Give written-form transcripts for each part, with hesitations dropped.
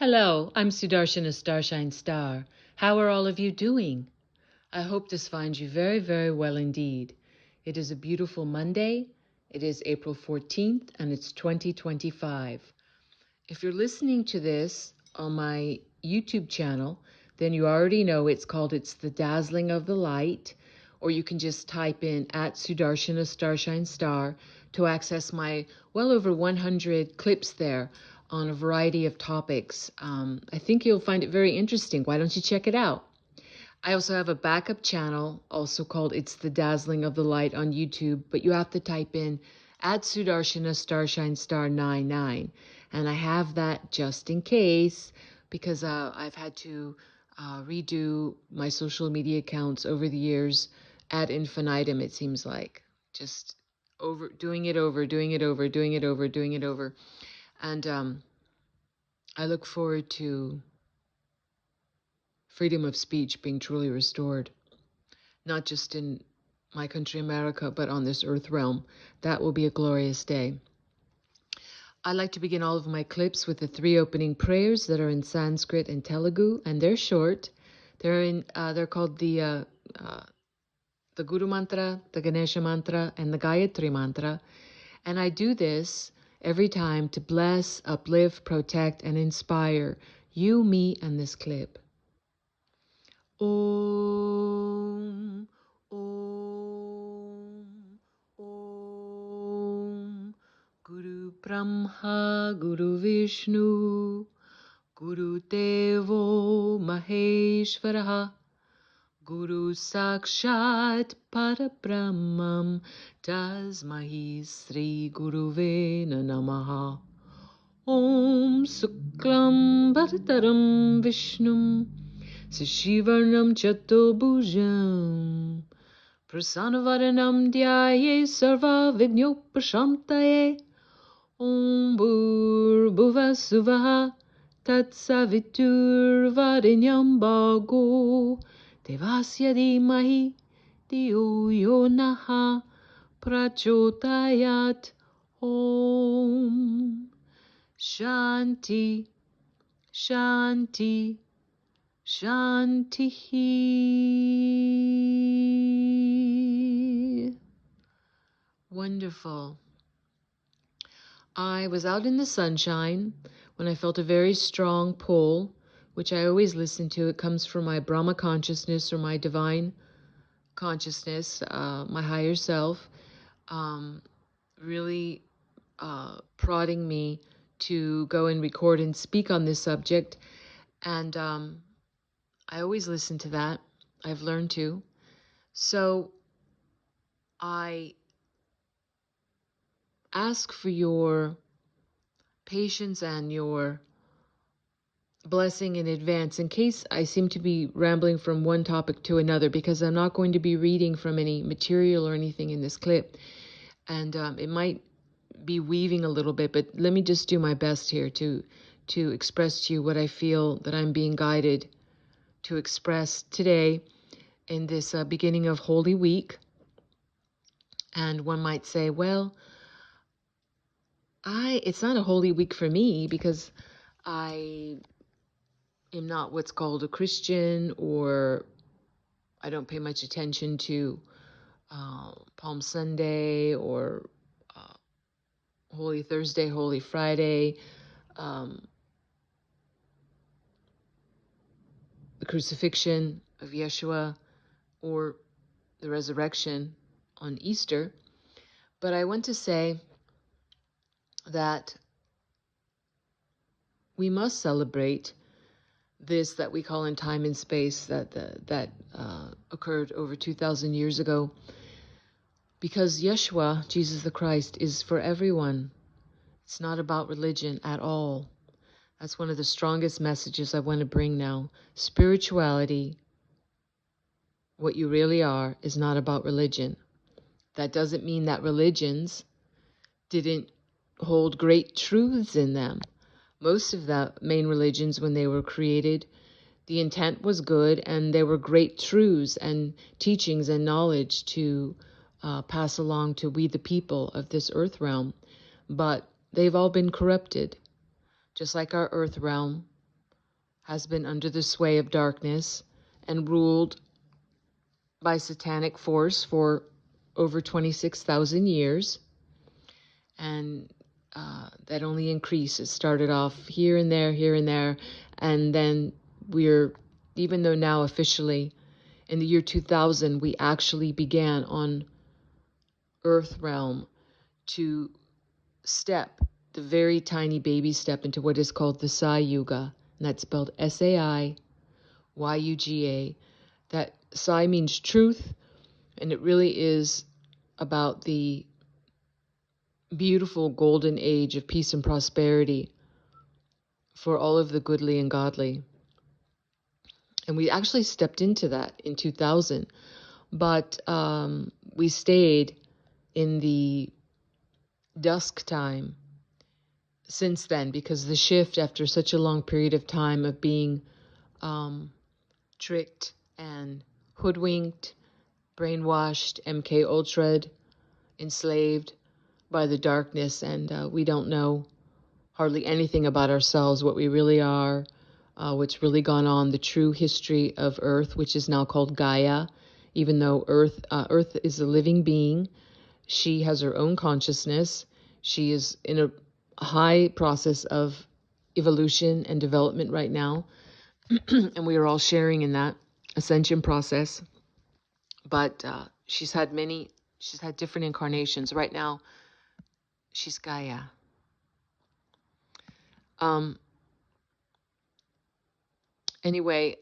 Hello, I'm Sudarshana Starshine Star. How are all of you doing? I hope this finds you very, very well indeed. It is a beautiful Monday. It is April 14th and it's 2025. If you're listening to this on my YouTube channel, then you already know It's the Dazzling of the Light, or you can just type in at Sudarshana Starshine Star to access my well over 100 clips there on a variety of topics. I think you'll find it very interesting. Why don't you check it out? I also have a backup channel, also called It's the Dazzling of the Light on YouTube, but you have to type in at Sudarshana Starshine Star 99. And I have that just in case, because I've had to redo my social media accounts over the years ad infinitum, it seems like. Just doing it over. And I look forward to freedom of speech being truly restored, not just in my country, America, but on this earth realm. That will be a glorious day. I like to begin all of my clips with the 3 opening prayers that are in Sanskrit and Telugu, and they're short. They're called the Guru Mantra, the Ganesha Mantra, and the Gayatri Mantra. And I do this every time to bless, uplift, protect, and inspire you, me, and this clip. Om, Om, Om, Guru Brahma, Guru Vishnu, Guru Devo Maheshwaraha, Guru Sakshat Parabrahmam, Tasmahi Sri Guruve Namaha. Om Suklam Bharataram Vishnum Sashivarnam Chatobhujam Prasanavaranam Dhyaye Sarva Vignopashamtaye. Om Bhurбhuva Suvaha Tatsavitur Varinyam Bhago Devasya Dhimahi Dhiyo Yo Naha Prachotayat. Om Shanti Shanti Shanti. Wonderful. I was out in the sunshine when I felt a very strong pull, which I always listen to. It comes from my Brahma consciousness or my divine consciousness, my higher self, really prodding me to go and record and speak on this subject. And I always listen to that. I've learned to. So I ask for your patience and your blessing in advance in case I seem to be rambling from one topic to another, because I'm not going to be reading from any material or anything in this clip. And it might be weaving a little bit, but let me just do my best here to express to you what I feel that I'm being guided to express today in this beginning of Holy Week. And one might say, well, it's not a Holy Week for me because I am not what's called a Christian, or I don't pay much attention to Palm Sunday or Holy Thursday, Holy Friday, the crucifixion of Yeshua, or the resurrection on Easter. But I want to say that we must celebrate this that we call in time and space that occurred over 2,000 years ago, because Yeshua, Jesus the Christ, is for everyone. It's not about religion at all. That's one of the strongest messages I want to bring now. Spirituality, what you really are, is not about religion. That doesn't mean that religions didn't hold great truths in them. Most of the main religions, when they were created, the intent was good, and there were great truths and teachings and knowledge to pass along to we the people of this earth realm. But they've all been corrupted, just like our earth realm has been under the sway of darkness and ruled by satanic force for over 26,000 years. And that only increases. Started off here and there, and then even though now officially in the year 2000, we actually began on Earth realm to step, the very tiny baby step, into what is called the Sai Yuga, and that's spelled Saiyuga. That Sai means truth, and it really is about the beautiful golden age of peace and prosperity for all of the goodly and godly. And we actually stepped into that in 2000, but we stayed in the dusk time since then, because the shift, after such a long period of time of being tricked and hoodwinked, brainwashed, MK Ultra'd, enslaved by the darkness, and we don't know hardly anything about ourselves, what we really are, what's really gone on, the true history of Earth, which is now called Gaia. Even though Earth is a living being, she has her own consciousness. She is in a high process of evolution and development right now, and we are all sharing in that ascension process. But she's had different incarnations. Right now, she's Gaia. Anyway,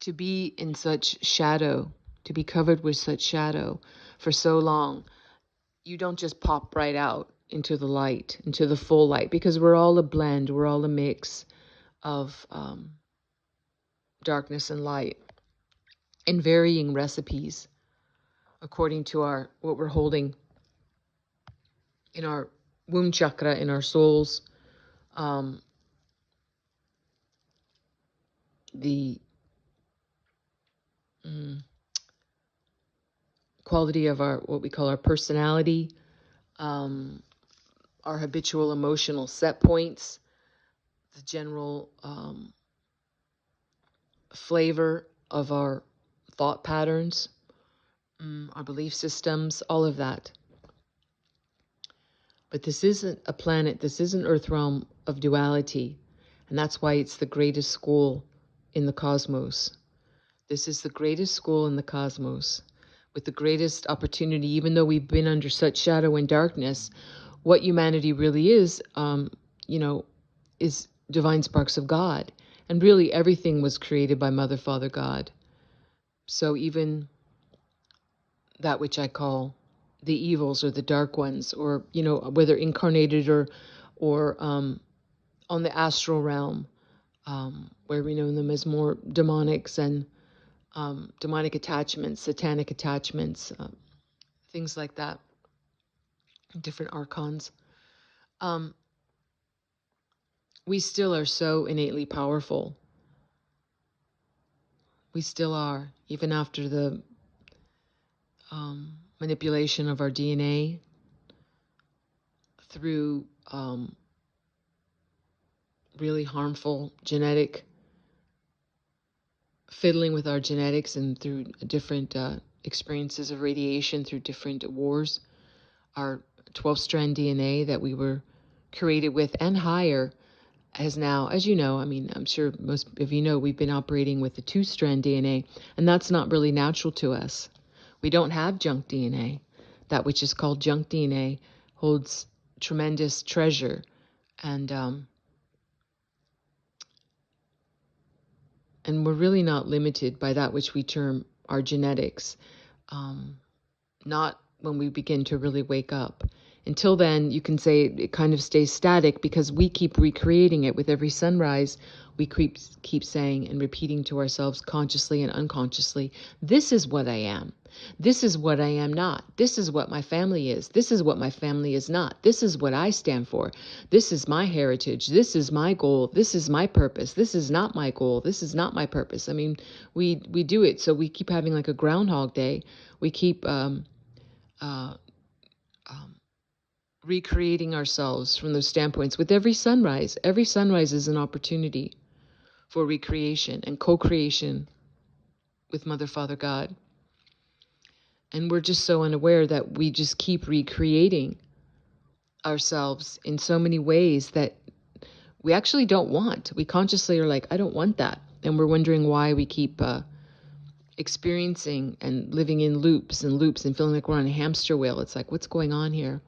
to be in such shadow, to be covered with such shadow for so long, you don't just pop right out into the light, into the full light, because we're all a blend, we're all a mix of darkness and light in varying recipes according to what we're holding in our womb chakra, in our souls, the quality of what we call our personality, our habitual emotional set points, the general flavor of our thought patterns, our belief systems, all of that. But this isn't a planet, this is an Earth realm of duality, and that's why it's the greatest school in the cosmos. This is the greatest school in the cosmos, with the greatest opportunity. Even though we've been under such shadow and darkness, what humanity really is divine sparks of God. And really everything was created by Mother, Father, God. So even that which I call the evils or the dark ones, or, whether incarnated or on the astral realm, where we know them as more demonics and demonic attachments, satanic attachments, things like that, different archons. We still are so innately powerful. We still are, even after the manipulation of our DNA through really harmful genetic fiddling with our genetics, and through different experiences of radiation, through different wars. Our 12-strand DNA that we were created with and higher has now, as you know, I'm sure most of you know, we've been operating with the 2-strand DNA, and that's not really natural to us. We don't have junk DNA. That which is called junk DNA holds tremendous treasure, and we're really not limited by that which we term our genetics, not when we begin to really wake up. Until then, you can say it kind of stays static, because we keep recreating it with every sunrise. We keep saying and repeating to ourselves, consciously and unconsciously, this is what I am. This is what I am not. This is what my family is. This is what my family is not. This is what I stand for. This is my heritage. This is my goal. This is my purpose. This is not my goal. This is not my purpose. We do it. So we keep having like a Groundhog Day. We keep recreating ourselves from those standpoints with every sunrise. Every sunrise is an opportunity for recreation and co-creation with Mother, Father, God. And we're just so unaware that we just keep recreating ourselves in so many ways that we actually don't want. We consciously are like, I don't want that. And we're wondering why we keep experiencing and living in loops and loops and feeling like we're on a hamster wheel. It's like, what's going on here?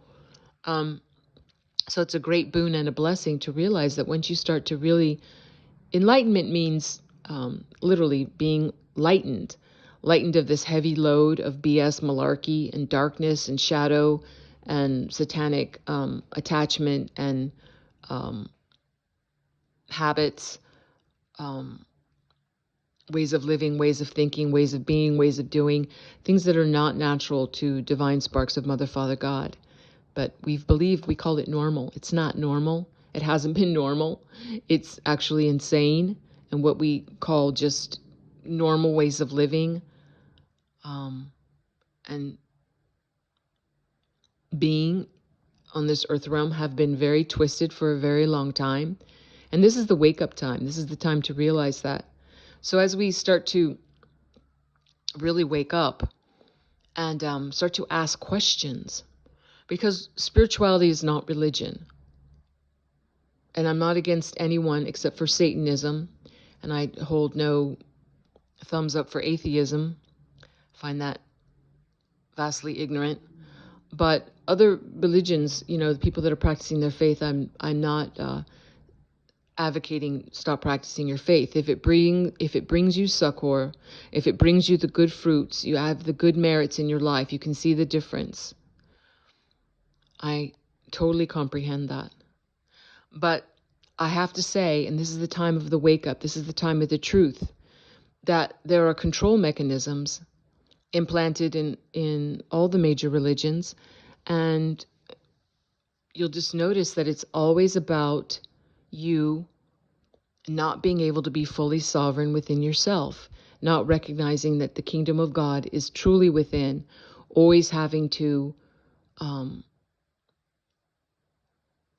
So it's a great boon and a blessing to realize that once you start to really, enlightenment means literally being lightened of this heavy load of BS, malarkey, and darkness and shadow and satanic attachment and habits, ways of living, ways of thinking, ways of being, ways of doing, things that are not natural to divine sparks of Mother, Father, God. But we call it normal. It's not normal. It hasn't been normal. It's actually insane. And what we call just normal ways of living and being on this earth realm have been very twisted for a very long time. And this is the wake-up time. This is the time to realize that. So as we start to really wake up and start to ask questions, because spirituality is not religion. And I'm not against anyone except for Satanism, and I hold no thumbs up for atheism. Find that vastly ignorant. But other religions, the people that are practicing their faith, I'm not advocating stop practicing your faith. If it brings you succor, if it brings you the good fruits, you have the good merits in your life, you can see the difference. I totally comprehend that. But I have to say, and this is the time of the wake up, this is the time of the truth, that there are control mechanisms implanted in all the major religions, and you'll just notice that it's always about you not being able to be fully sovereign within yourself, not recognizing that the kingdom of God is truly within, always having to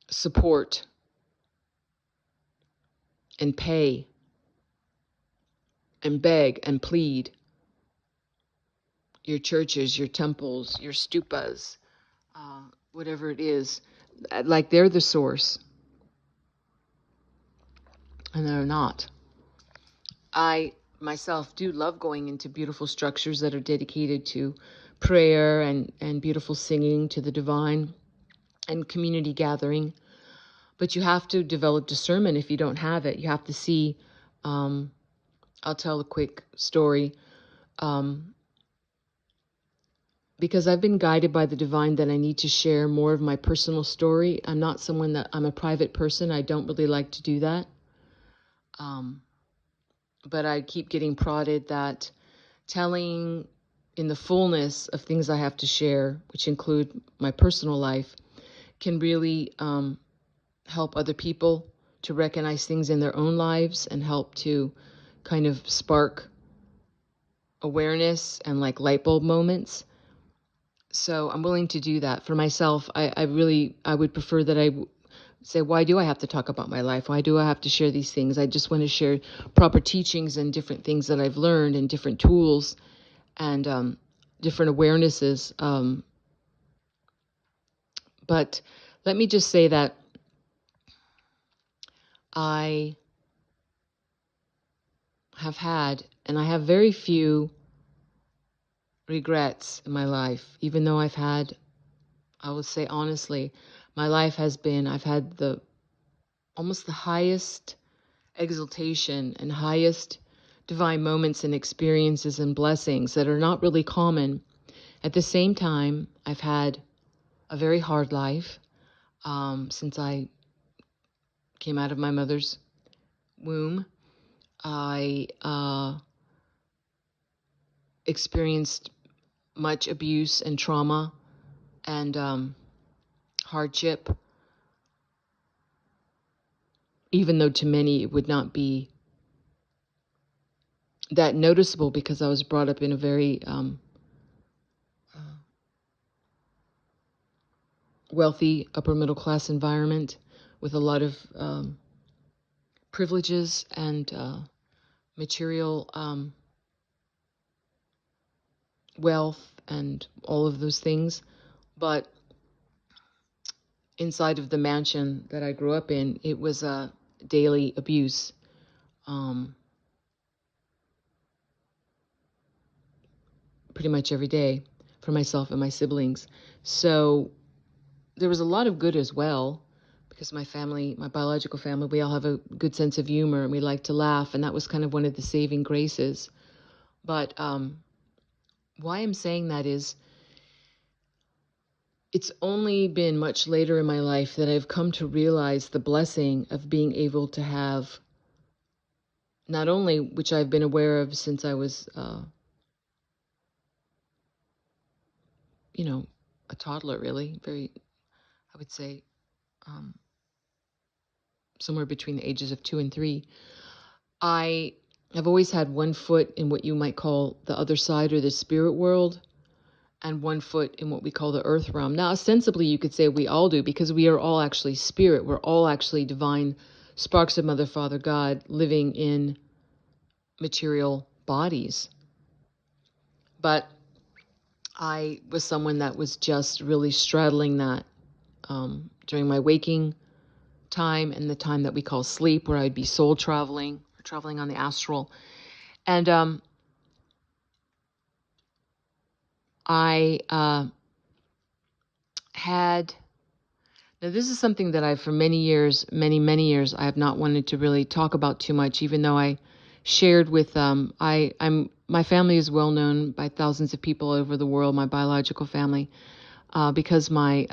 support and pay and beg and plead your churches, your temples, your stupas, whatever it is, like they're the source. And they're not. I myself do love going into beautiful structures that are dedicated to prayer and beautiful singing to the divine and community gathering. But you have to develop discernment if you don't have it. You have to see, I'll tell a quick story. Because I've been guided by the divine that I need to share more of my personal story. I'm a private person. I don't really like to do that. But I keep getting prodded that telling in the fullness of things I have to share, which include my personal life, can really help other people to recognize things in their own lives and help to kind of spark awareness and like light bulb moments. So I'm willing to do that for myself. I would prefer that I say, why do I have to talk about my life? Why do I have to share these things? I just want to share proper teachings and different things that I've learned and different tools and different awarenesses. But let me just say that I have had, and I have very few regrets in my life, even though I've had, I would say honestly, my life has been, I've had almost the highest exaltation and highest divine moments and experiences and blessings that are not really common. At the same time, I've had a very hard life since I came out of my mother's womb. I experienced much abuse and trauma and hardship, even though to many it would not be that noticeable because I was brought up in a very wealthy upper middle class environment with a lot of privileges and material wealth and all of those things. But inside of the mansion that I grew up in, it was a daily abuse. Pretty much every day for myself and my siblings. So there was a lot of good as well, because my family, my biological family, we all have a good sense of humor and we like to laugh. And that was kind of one of the saving graces. But why I'm saying that is, it's only been much later in my life that I've come to realize the blessing of being able to have, not only, which I've been aware of since I was, a toddler, really, very, I would say, somewhere between the ages of 2 and 3. I have always had one foot in what you might call the other side or the spirit world, and one foot in what we call the earth realm. Now, ostensibly, you could say we all do, because we are all actually spirit. We're all actually divine sparks of Mother, Father, God living in material bodies. But I was someone that was just really straddling that during my waking time and the time that we call sleep, where I'd be soul traveling, or traveling on the astral. And I had, now this is something that for many years, many years, I have not wanted to really talk about too much, even though I shared with, my family is well known by thousands of people over the world, my biological family, because my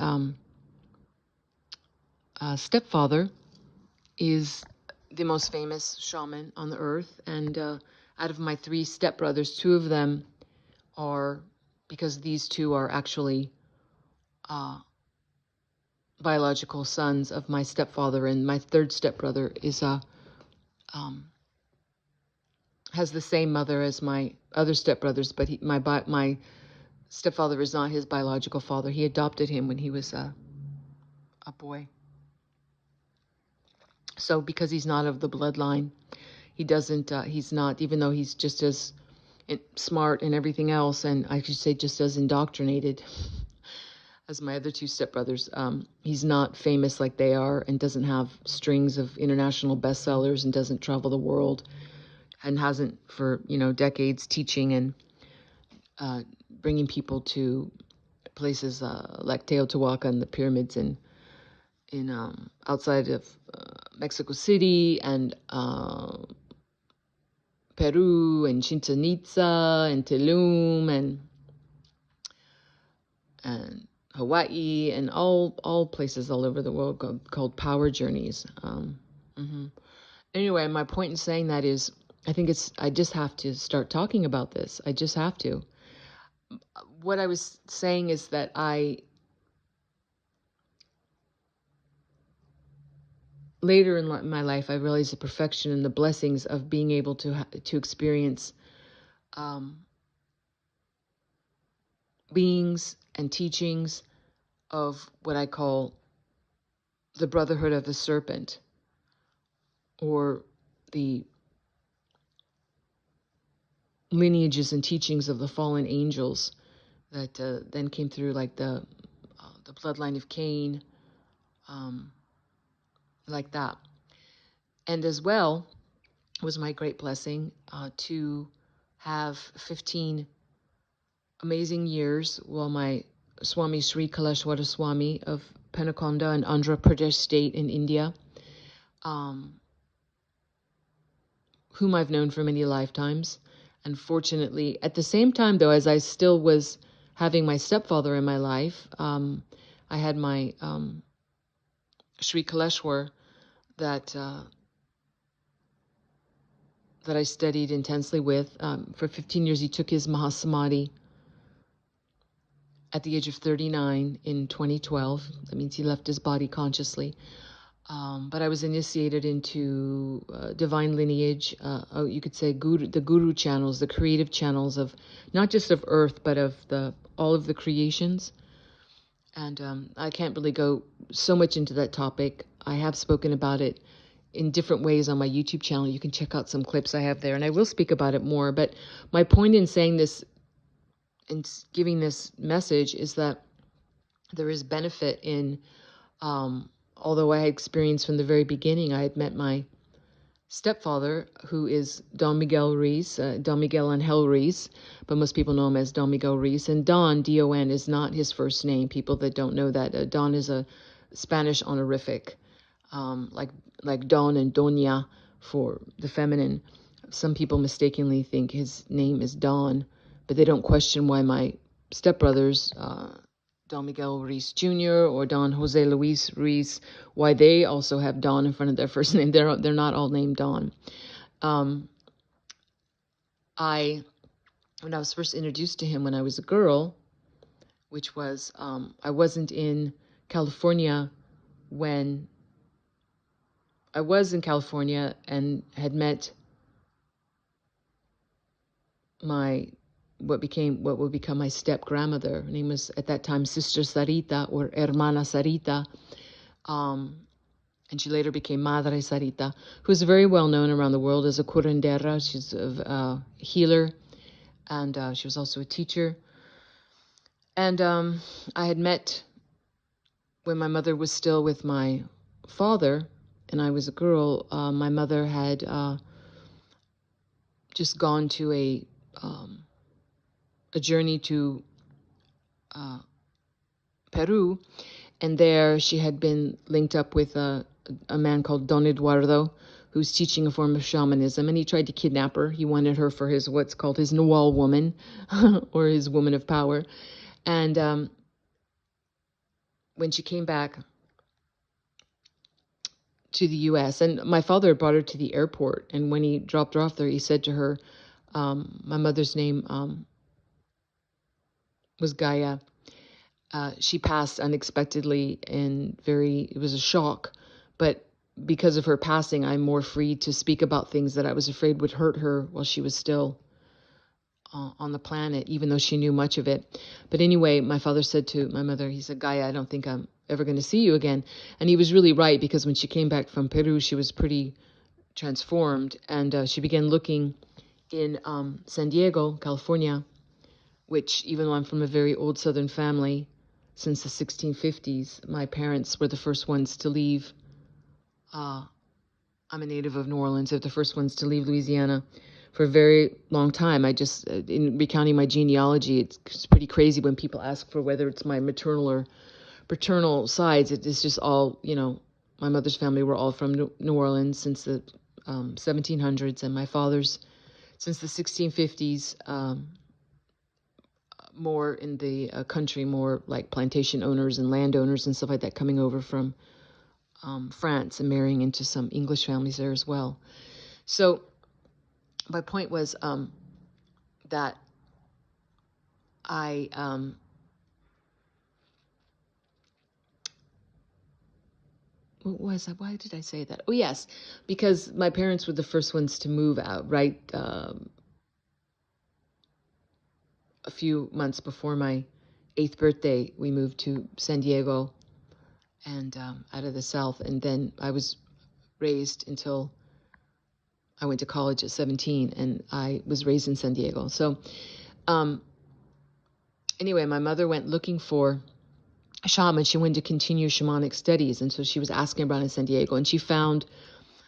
stepfather is the most famous shaman on the earth. And out of my 3 stepbrothers, 2 of them are, because these 2 are actually biological sons of my stepfather, and my 3rd stepbrother is has the same mother as my other stepbrothers, but my stepfather is not his biological father. He adopted him when he was a boy. So because he's not of the bloodline, he doesn't, he's not, even though he's just as smart and everything else, and I should say just as indoctrinated as my other 2 stepbrothers, he's not famous like they are, and doesn't have strings of international bestsellers, and doesn't travel the world, and hasn't for, decades teaching and bringing people to places like Teotihuacan and the pyramids in outside of Mexico City, and Peru, and Chichen Itza, and Tulum, and Hawaii, and all places all over the world called power journeys. Anyway, my point in saying that is, I just have to start talking about this. I just have to. What I was saying is that later in my life, I realized the perfection and the blessings of being able to experience beings and teachings of what I call the Brotherhood of the Serpent, or the lineages and teachings of the fallen angels that then came through, like the bloodline of Cain, like that. And as well, it was my great blessing to have 15 amazing years while my Swami Sri Kaleshwara Swami of Penakonda in Andhra Pradesh state in India, whom I've known for many lifetimes. And fortunately, at the same time, though, as I still was having my stepfather in my life, I had my Sri Kaleshwar that I studied intensely with. For 15 years, he took his Mahasamadhi at the age of 39 in 2012. That means he left his body consciously. But I was initiated into divine lineage, you could say the guru channels, the creative channels of not just of Earth, but of all of the creations. And I can't really go so much into that topic. I have spoken about it in different ways on my YouTube channel. You can check out some clips I have there, and I will speak about it more. But my point in saying this and giving this message is that there is benefit in, although I had experienced from the very beginning, I had met my stepfather, who is Don Miguel Ruiz, Don Miguel Angel Ruiz, but most people know him as Don Miguel Ruiz. And Don, D-O-N, is not his first name. People that don't know that, Don is a Spanish honorific, like Don and Doña for the feminine. Some people mistakenly think his name is Don, but they don't question why my stepbrothers, Don Miguel Ruiz Jr. or Don Jose Luis Ruiz, why they also have Don in front of their first name. They're not all named Don. When I was first introduced to him when I was a girl, which was, I wasn't in California when I was in California and had met what would become my step grandmother. Her name was at that time Sister Sarita or Hermana Sarita, and she later became Madre Sarita, who is very well known around the world as a curandera. She's a healer, and she was also a teacher. And I had met when my mother was still with my father, and I was a girl. My mother had just gone to a journey to Peru, and there she had been linked up with a man called Don Eduardo, who's teaching a form of shamanism, and he tried to kidnap her. He wanted her for his what's called his Nawal woman, or his woman of power. And when she came back to the U.S., and my father brought her to the airport, and when he dropped her off there, he said to her, my mother's name was Gaia. She passed unexpectedly, and it was a shock. But because of her passing, I'm more free to speak about things that I was afraid would hurt her while she was still on the planet, even though she knew much of it. But anyway, my father said to my mother, he said, Gaia, I don't think I'm ever going to see you again. And he was really right, because when she came back from Peru, she was pretty transformed, and she began looking in San Diego, California, which, even though I'm from a very old Southern family, since the 1650s, my parents were the first ones to leave. I'm a native of New Orleans. They're the first ones to leave Louisiana for a very long time. I just, in recounting my genealogy, it's pretty crazy when people ask for whether it's my maternal or paternal sides. It's just all, my mother's family were all from New Orleans since the 1700s, and my father's since the 1650s. More in the country, more like plantation owners and landowners and stuff like that, coming over from France and marrying into some English families there as well. So my point was that I what was that? Why did I say that? Oh yes, because my parents were the first ones to move out, right? A few months before my 8th birthday, we moved to San Diego, and out of the South. And then I was raised until I went to college at 17, and I was raised in San Diego. So anyway, my mother went looking for a shaman. She wanted to continue shamanic studies, and so she was asking around in San Diego, and she found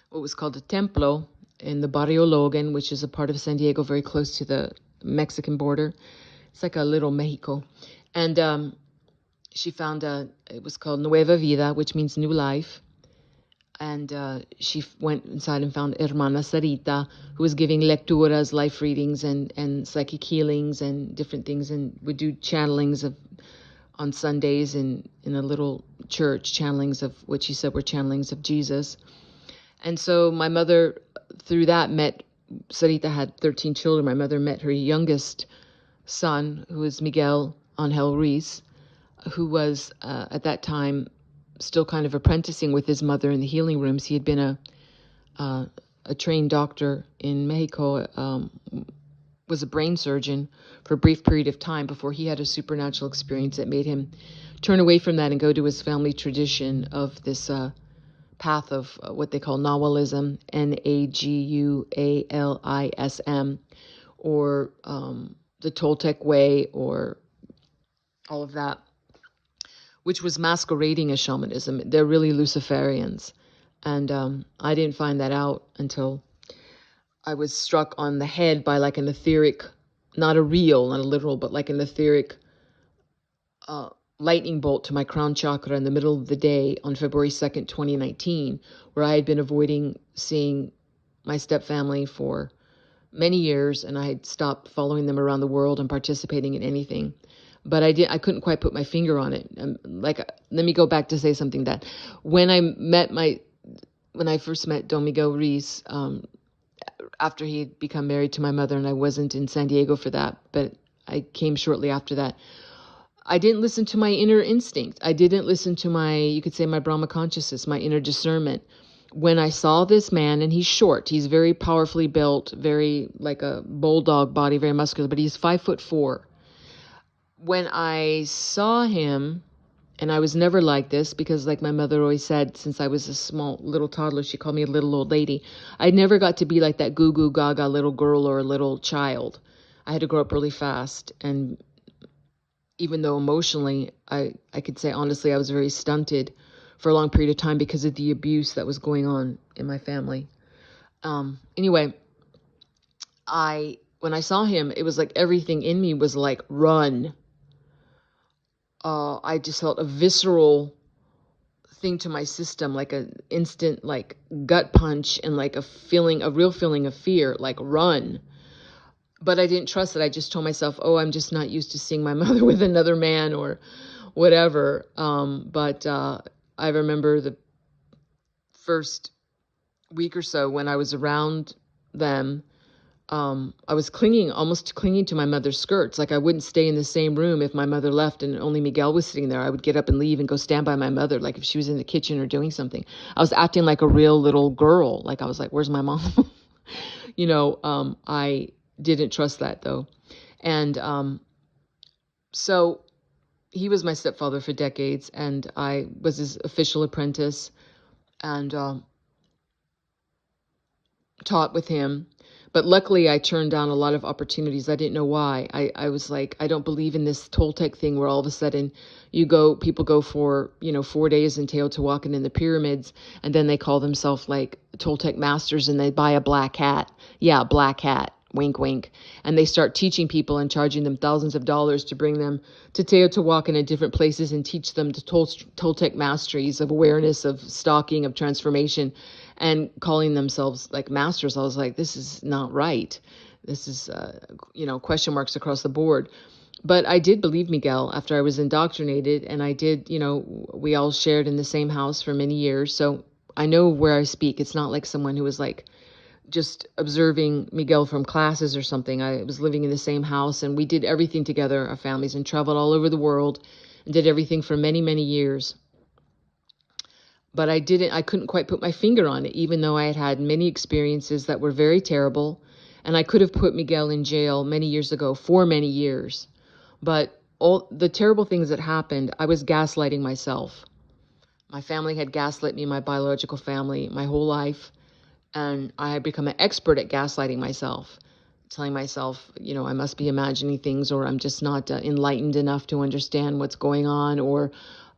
what was called a templo in the Barrio Logan, which is a part of San Diego very close to the Mexican border. It's like a little Mexico. And she found it was called Nueva Vida, which means new life. And she went inside and found Hermana Sarita, who was giving lecturas, life readings, and psychic healings and different things, and would do channelings on Sundays in a little church, channelings of what she said were channelings of Jesus. And so my mother, through that, Sarita had 13 children. My mother met her youngest son, who was Miguel Angel Ruiz, who was at that time still kind of apprenticing with his mother in the healing rooms. He had been a trained doctor in Mexico, was a brain surgeon for a brief period of time before he had a supernatural experience that made him turn away from that and go to his family tradition of this path of what they call Nahualism, Nagualism, or the Toltec way, or all of that, which was masquerading as shamanism. They're really Luciferians. And I didn't find that out until I was struck on the head by like an etheric, not a real, not a literal, but like an etheric lightning bolt to my crown chakra in the middle of the day on February 2nd, 2019, where I had been avoiding seeing my stepfamily for many years, and I had stopped following them around the world and participating in anything. But I couldn't quite put my finger on it. Let me go back to say something that when I first met Don Miguel Ruiz, after he had become married to my mother, and I wasn't in San Diego for that, but I came shortly after that. I didn't listen to my inner instinct. I didn't listen to you could say my Brahma consciousness, my inner discernment. When I saw this man, and he's short, he's very powerfully built, very like a bulldog body, very muscular, but he's 5'4". When I saw him, and I was never like this because like my mother always said, since I was a small little toddler, she called me a little old lady. I never got to be like that goo goo gaga little girl or a little child. I had to grow up really fast. And even though emotionally, I could say honestly, I was very stunted for a long period of time because of the abuse that was going on in my family. Anyway, when I saw him, it was like everything in me was like, run. I just felt a visceral thing to my system, like an instant, like gut punch, and like a real feeling of fear, like run. But I didn't trust it. I just told myself, oh, I'm just not used to seeing my mother with another man or whatever. But I remember the first week or so when I was around them, I was almost clinging to my mother's skirts. Like I wouldn't stay in the same room if my mother left and only Miguel was sitting there. I would get up and leave and go stand by my mother, like if she was in the kitchen or doing something. I was acting like a real little girl. Like I was like, where's my mom? I didn't trust that though. And so he was my stepfather for decades, and I was his official apprentice and taught with him. But luckily, I turned down a lot of opportunities. I didn't know why. I was like, I don't believe in this Toltec thing where all of a sudden people go for, 4 days in Teotihuacan in the pyramids, and then they call themselves like Toltec masters and they buy a black hat. Yeah, black hat. Wink, wink. And they start teaching people and charging them thousands of dollars to bring them to Teotihuacan and different places and teach them the Toltec masteries of awareness, of stalking, of transformation, and calling themselves like masters. I was like, this is not right. This is, question marks across the board. But I did believe Miguel after I was indoctrinated, and I did, we all shared in the same house for many years. So I know where I speak. It's not like someone who was like, just observing Miguel from classes or something. I was living in the same house, and we did everything together, our families, and traveled all over the world and did everything for many, many years. But I couldn't quite put my finger on it, even though I had had many experiences that were very terrible. And I could have put Miguel in jail many years ago for many years. But all the terrible things that happened, I was gaslighting myself. My family had gaslit me, my biological family, my whole life. And I had become an expert at gaslighting myself, telling myself, I must be imagining things, or I'm just not enlightened enough to understand what's going on, or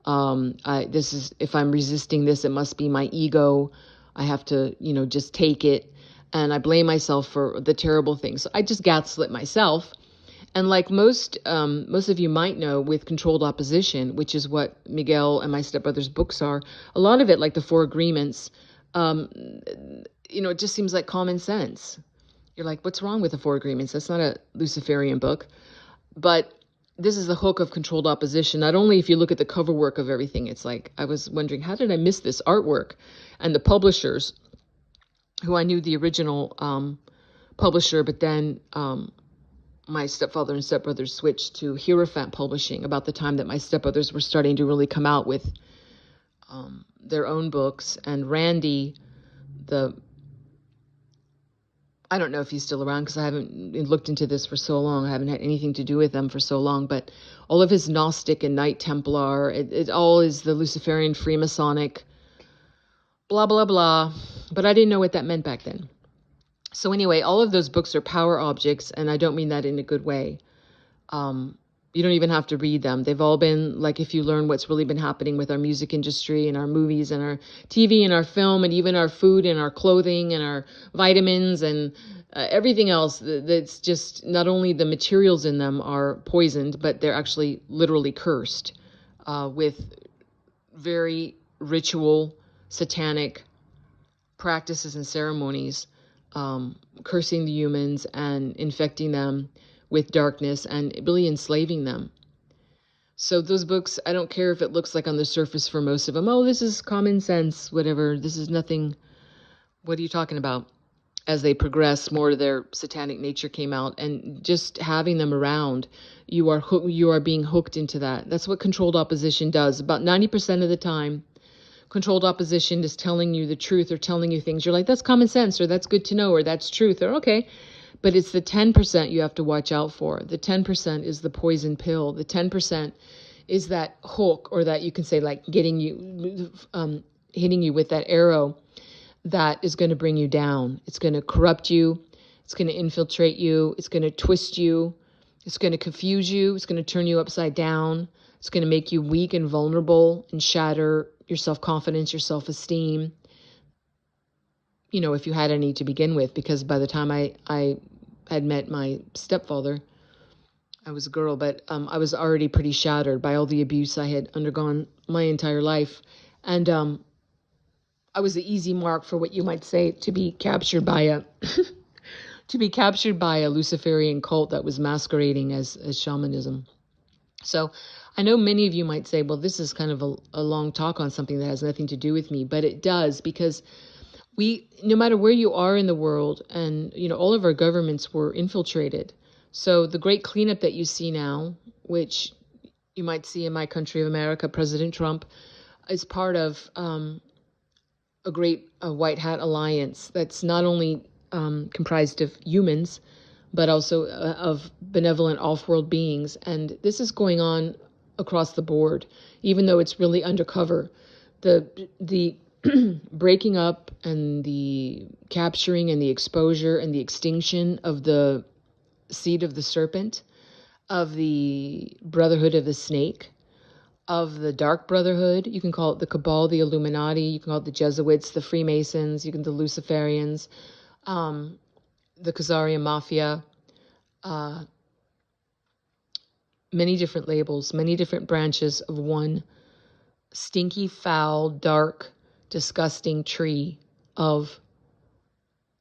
if I'm resisting this, it must be my ego. I have to, just take it. And I blame myself for the terrible things. So I just gaslit myself. And like most of you might know, with controlled opposition, which is what Miguel and my stepbrother's books are, a lot of it, like the Four Agreements, it just seems like common sense. You're like, what's wrong with the Four Agreements? That's not a Luciferian book. But this is the hook of controlled opposition. Not only if you look at the cover work of everything, it's like, I was wondering, how did I miss this artwork? And the publishers, who I knew the original publisher, but then my stepfather and stepbrothers switched to Hierophant Publishing about the time that my stepbrothers were starting to really come out with their own books. And Randy, I don't know if he's still around because I haven't looked into this for so long. I haven't had anything to do with them for so long. But all of his Gnostic and Knight Templar, it all is the Luciferian Freemasonic blah, blah, blah. But I didn't know what that meant back then. So anyway, all of those books are power objects, and I don't mean that in a good way. You don't even have to read them. They've all been, like, if you learn what's really been happening with our music industry and our movies and our TV and our film and even our food and our clothing and our vitamins and everything else, that's just, not only the materials in them are poisoned, but they're actually literally cursed with very ritual, satanic practices and ceremonies, cursing the humans and infecting them with darkness and really enslaving them. So those books, I don't care if it looks like on the surface for most of them, oh, this is common sense, whatever, this is nothing, what are you talking about? As they progress, more of their satanic nature came out, and just having them around, you are being hooked into that. That's what controlled opposition does. About 90% of the time, controlled opposition is telling you the truth or telling you things. You're like, that's common sense, or that's good to know, or that's truth, or okay. But it's the 10% you have to watch out for. The 10% is the poison pill. The 10% is that hook, or that you can say, like, getting you, hitting you with that arrow that is going to bring you down. It's going to corrupt you. It's going to infiltrate you. It's going to twist you. It's going to confuse you. It's going to turn you upside down. It's going to make you weak and vulnerable and shatter your self-confidence, your self-esteem. You know, if you had any to begin with, because by the time I had met my stepfather, I was a girl, but I was already pretty shattered by all the abuse I had undergone my entire life. And I was the easy mark for what you might say to be captured by a to be captured by a Luciferian cult that was masquerading as shamanism. So I know many of you might say, well, this is kind of a long talk on something that has nothing to do with me, but it does, because no matter where you are in the world, and, you know, all of our governments were infiltrated. So the great cleanup that you see now, which you might see in my country of America, President Trump, is part of a great white hat alliance that's not only comprised of humans, but also of benevolent off-world beings. And this is going on across the board, even though it's really undercover. The breaking up and the capturing and the exposure and the extinction of the seed of the serpent, of the brotherhood of the snake, of the dark brotherhood. You can call it the Cabal, the Illuminati, you can call it the Jesuits, the Freemasons, you can the Luciferians, the Khazarian Mafia, many different labels, many different branches of one stinky, foul, dark, disgusting tree of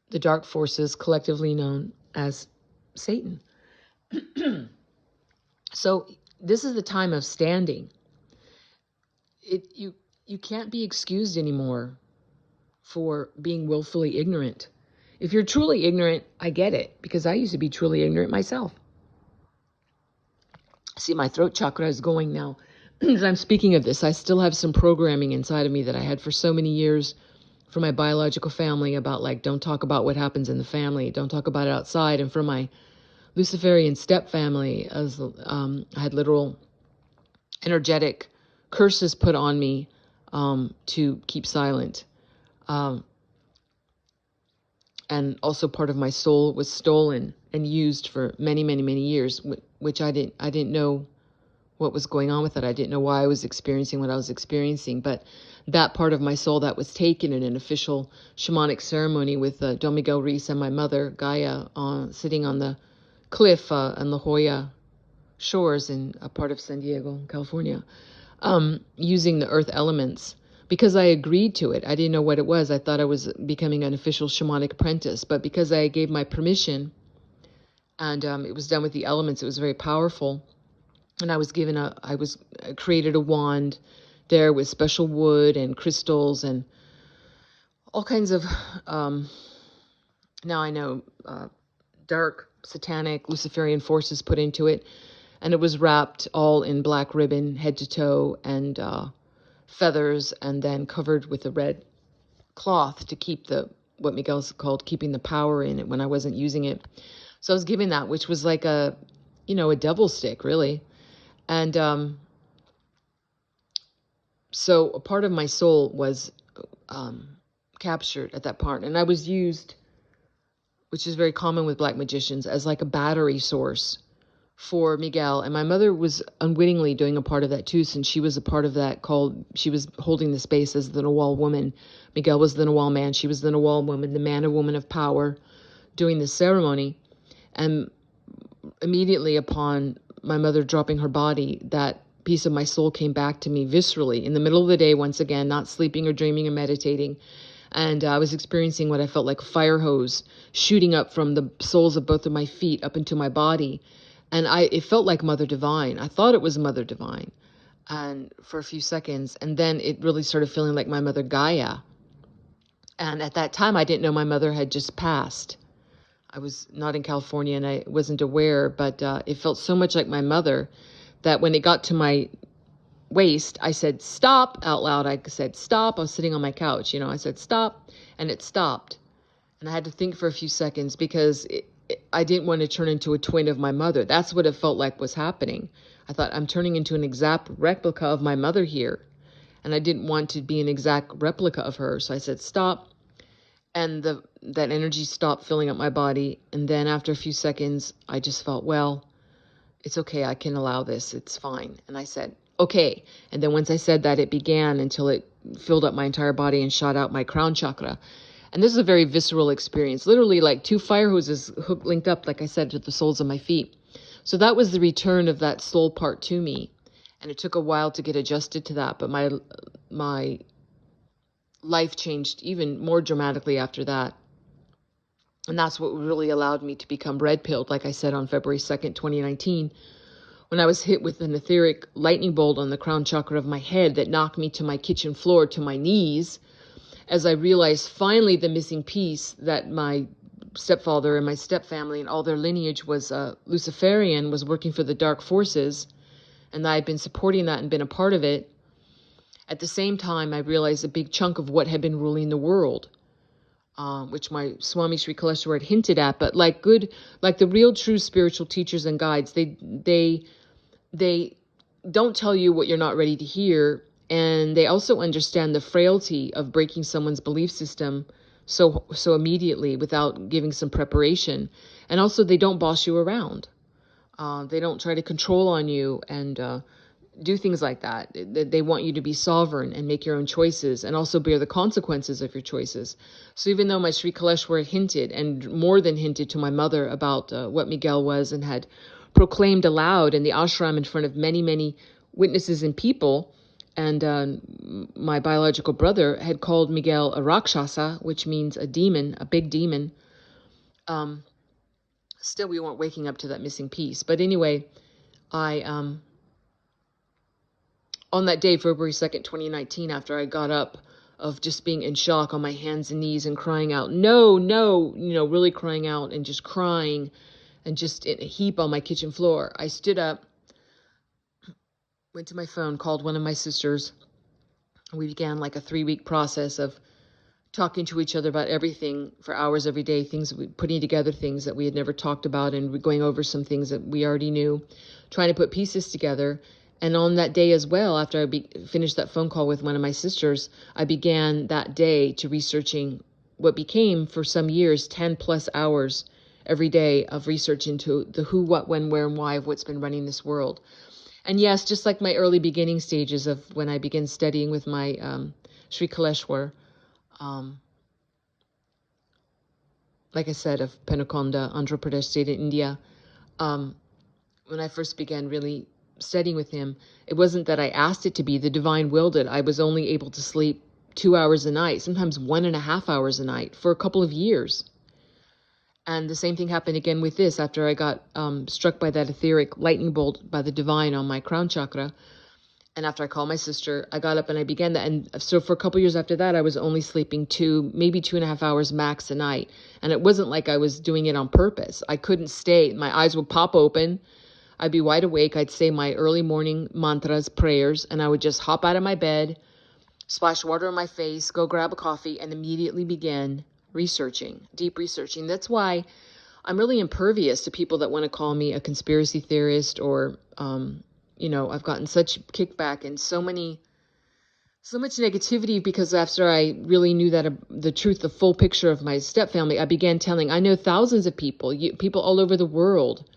the dark forces collectively known as Satan. So this is the time of standing. You can't be excused anymore for being willfully ignorant. If you're truly ignorant, I get it, because I used to be truly ignorant myself. See, my throat chakra is going now. As I'm speaking of this, I still have some programming inside of me that I had for so many years from my biological family about, like, don't talk about what happens in the family, don't talk about it outside. And for my Luciferian step family, I had literal energetic curses put on me to keep silent. And also part of my soul was stolen and used for many, many, many years, which I didn't know what was going on with it. I didn't know why I was experiencing what I was experiencing. But that part of my soul that was taken in an official shamanic ceremony with Don Miguel Reese and my mother, Gaia, sitting on the cliff on La Jolla shores in a part of San Diego, California, using the earth elements. Because I agreed to it. I didn't know what it was. I thought I was becoming an official shamanic apprentice. But because I gave my permission, and it was done with the elements, it was very powerful. And I created a wand there with special wood and crystals and all kinds of, now I know, dark, satanic, Luciferian forces put into it. And it was wrapped all in black ribbon, head to toe, and feathers, and then covered with a red cloth to keep what Miguel called keeping the power in it when I wasn't using it. So I was given that, which was like a devil stick, really. And so a part of my soul was captured at that part. And I was used, which is very common with black magicians, as like a battery source for Miguel. And my mother was unwittingly doing a part of that too, since she was a part of that she was holding the space as the Nawal woman. Miguel was the Nawal man. She was the Nawal woman, the man or woman of power, doing this ceremony. And immediately upon my mother dropping her body, that piece of my soul came back to me viscerally in the middle of the day, once again, not sleeping or dreaming or meditating. And I was experiencing what I felt like a fire hose shooting up from the soles of both of my feet up into my body. And it felt like Mother Divine. I thought it was Mother Divine, and for a few seconds. And then it really started feeling like my mother Gaia. And at that time, I didn't know my mother had just passed. I was not in California and I wasn't aware, but it felt so much like my mother that when it got to my waist, I said, stop, out loud. I said, stop. I was sitting on my couch, I said, stop, and it stopped. And I had to think for a few seconds because I didn't want to turn into a twin of my mother. That's what it felt like was happening. I thought, I'm turning into an exact replica of my mother here. And I didn't want to be an exact replica of her. So I said, stop. And that energy stopped filling up my body. And then after a few seconds, I just felt, well, it's okay. I can allow this. It's fine. And I said, okay. And then once I said that, it began until it filled up my entire body and shot out my crown chakra. And this is a very visceral experience, literally like two fire hoses linked up, like I said, to the soles of my feet. So that was the return of that soul part to me. And it took a while to get adjusted to that. But my life changed even more dramatically after that. And that's what really allowed me to become red-pilled, like I said, on February 2nd, 2019, when I was hit with an etheric lightning bolt on the crown chakra of my head that knocked me to my kitchen floor, to my knees, as I realized finally the missing piece, that my stepfather and my stepfamily and all their lineage was Luciferian, was working for the dark forces, and I had been supporting that and been a part of it. At the same time, I realized a big chunk of what had been ruling the world, which my Swami Sri Kaleshwar had hinted at, but like the real true spiritual teachers and guides, they don't tell you what you're not ready to hear. And they also understand the frailty of breaking someone's belief system so immediately without giving some preparation. And also, they don't boss you around. They don't try to control on you and do things like that. They want you to be sovereign and make your own choices and also bear the consequences of your choices. So even though my Sri Kaleshwar hinted, and more than hinted, to my mother about what Miguel was, and had proclaimed aloud in the ashram in front of many, many witnesses and people, and my biological brother had called Miguel a Rakshasa, which means a demon, a big demon. Still, we weren't waking up to that missing piece. But anyway, on that day, February 2nd, 2019, after I got up of just being in shock on my hands and knees and crying out, no, really crying out and just crying and just in a heap on my kitchen floor, I stood up, went to my phone, called one of my sisters. We began like a 3-week process of talking to each other about everything for hours every day, putting together things that we had never talked about, and going over some things that we already knew, trying to put pieces together. And on that day as well, after I finished that phone call with one of my sisters, I began that day to researching what became, for some years, 10 plus hours every day of research into the who, what, when, where, and why of what's been running this world. And yes, just like my early beginning stages of when I began studying with my Sri Kaleshwar, like I said, of Penukonda, Andhra Pradesh state in India, when I first began really studying with him, it wasn't that I asked it to be. The divine willed it. I was only able to sleep 2 hours a night, sometimes 1.5 hours a night for a couple of years. And the same thing happened again with this after I got struck by that etheric lightning bolt by the divine on my crown chakra. And after I called my sister, I got up and I began that. And so for a couple of years after that, I was only sleeping maybe 2.5 hours max a night. And it wasn't like I was doing it on purpose. I couldn't stay. My eyes would pop open. I'd be wide awake. I'd say my early morning mantras, prayers, and I would just hop out of my bed, splash water on my face, go grab a coffee, and immediately begin researching, deep researching. That's why I'm really impervious to people that want to call me a conspiracy theorist or, I've gotten such kickback and so many So much negativity because after I really knew that the truth, the full picture of my stepfamily, I began telling, I know thousands of people, people all over the world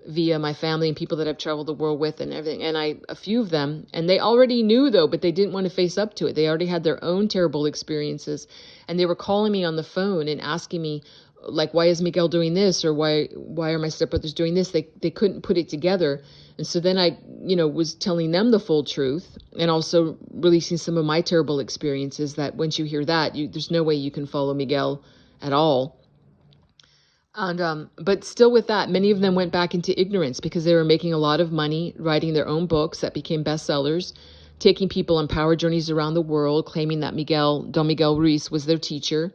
via my family and people that I've traveled the world with and everything. And a few of them, and they already knew though, but they didn't want to face up to it. They already had their own terrible experiences. And they were calling me on the phone and asking me, like, why is Miguel doing this? Or why are my stepbrothers doing this? They couldn't put it together. And so then I, was telling them the full truth and also releasing some of my terrible experiences that once you hear that, there's no way you can follow Miguel at all. And but still with that, many of them went back into ignorance because they were making a lot of money writing their own books that became bestsellers, taking people on power journeys around the world, claiming that Don Miguel Ruiz was their teacher.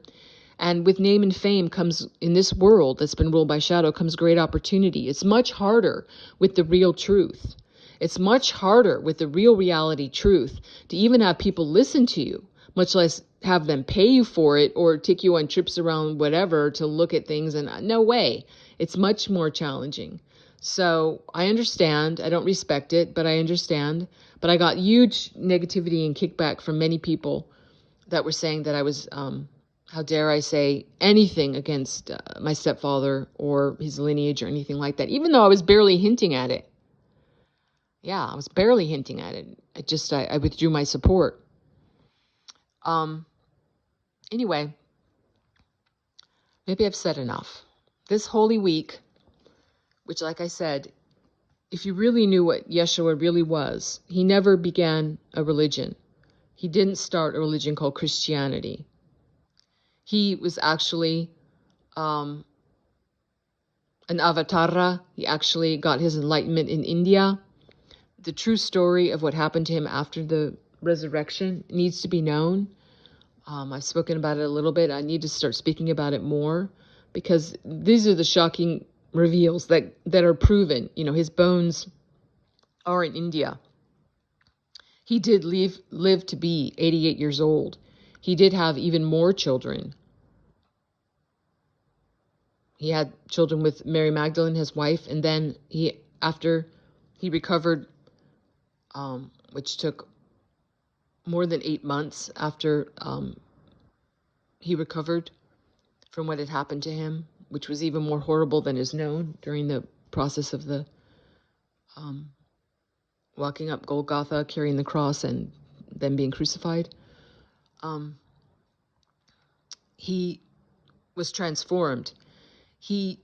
And with name and fame comes, in this world that's been ruled by shadow, comes great opportunity. It's much harder with the real truth. It's much harder with the real reality truth to even have people listen to you, much less have them pay you for it or take you on trips around whatever to look at things. And no way. It's much more challenging. So I understand. I don't respect it, but I understand. But I got huge negativity and kickback from many people that were saying that I was, how dare I say anything against my stepfather or his lineage or anything like that, even though I was barely hinting at it. Yeah, I was barely hinting at it. I withdrew my support. Anyway, maybe I've said enough. This Holy Week, which, like I said, if you really knew what Yeshua really was, he never began a religion. He didn't start a religion called Christianity. He was actually an avatara. He actually got his enlightenment in India. The true story of what happened to him after the resurrection needs to be known. I've spoken about it a little bit. I need to start speaking about it more because these are the shocking reveals that are proven. His bones are in India. He did live to be 88 years old. He did have even more children. He had children with Mary Magdalene, his wife, and then after he recovered, which took more than 8 months after he recovered from what had happened to him, which was even more horrible than is known during the process of the walking up Golgotha, carrying the cross, and then being crucified. He was transformed. He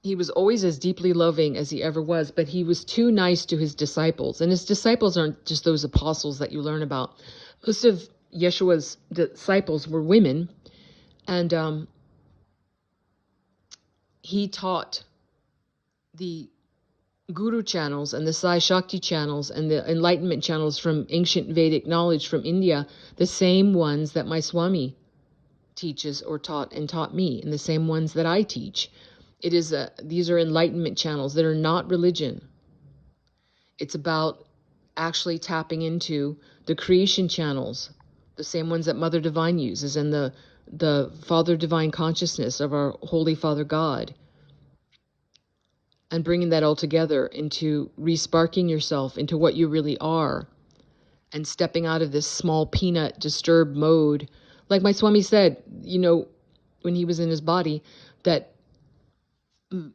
was always as deeply loving as he ever was, but he was too nice to his disciples. And his disciples aren't just those apostles that you learn about. Most of Yeshua's disciples were women, and he taught the Guru channels and the Sai Shakti channels and the Enlightenment channels from ancient Vedic knowledge from India, the same ones that my Swami teaches or taught me, and the same ones that I teach. These are Enlightenment channels that are not religion. It's about actually tapping into the creation channels, the same ones that Mother Divine uses, and the Father Divine consciousness of our Holy Father God, and bringing that all together into resparking yourself into what you really are, and stepping out of this small peanut disturbed mode. Like my Swami said, when he was in his body, that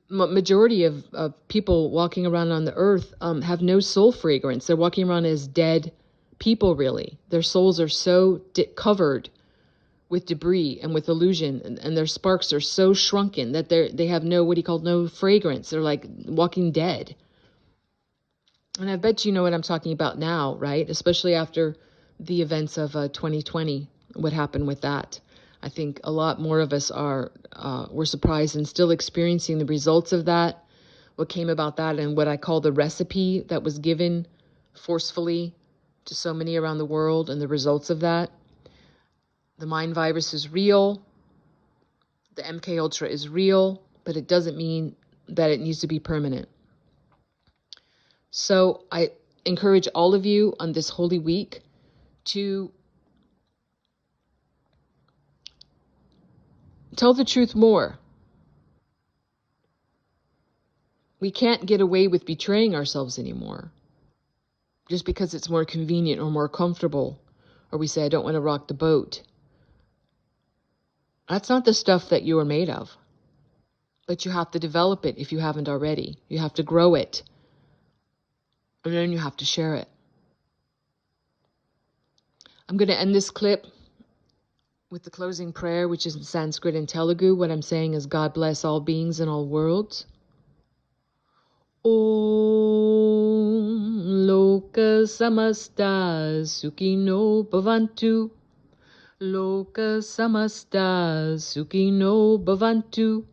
majority of people walking around on the earth have no soul fragrance. They're walking around as dead people, really. Their souls are so covered with debris and with illusion, and their sparks are so shrunken that they have no fragrance. They're like walking dead. And I bet you know what I'm talking about now, right? Especially after the events of 2020, what happened with that. I think a lot more of us were surprised and still experiencing the results of that, what came about that, and what I call the recipe that was given forcefully to so many around the world, and the results of that. The mind virus is real. The MK Ultra is real, but it doesn't mean that it needs to be permanent. So I encourage all of you on this Holy Week to tell the truth more. We can't get away with betraying ourselves anymore. just because it's more convenient or more comfortable, or we say, I don't want to rock the boat. That's not the stuff that you are made of. But you have to develop it if you haven't already. You have to grow it. And then you have to share it. I'm going to end this clip with the closing prayer, which is in Sanskrit and Telugu. What I'm saying is, God bless all beings in all worlds. Om Loka Samasta Sukhino Bhavantu. Loka Samasta Sukhino Bhavantu.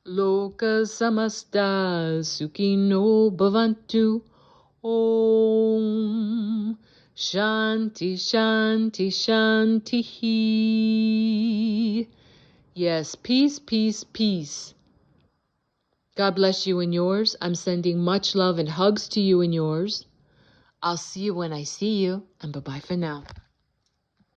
Loka Samasta Sukhino Bhavantu. Om Shanti Shanti Shanti. Yes, peace, peace, peace. God bless you and yours. I'm sending much love and hugs to you and yours. I'll see you when I see you, and bye-bye for now.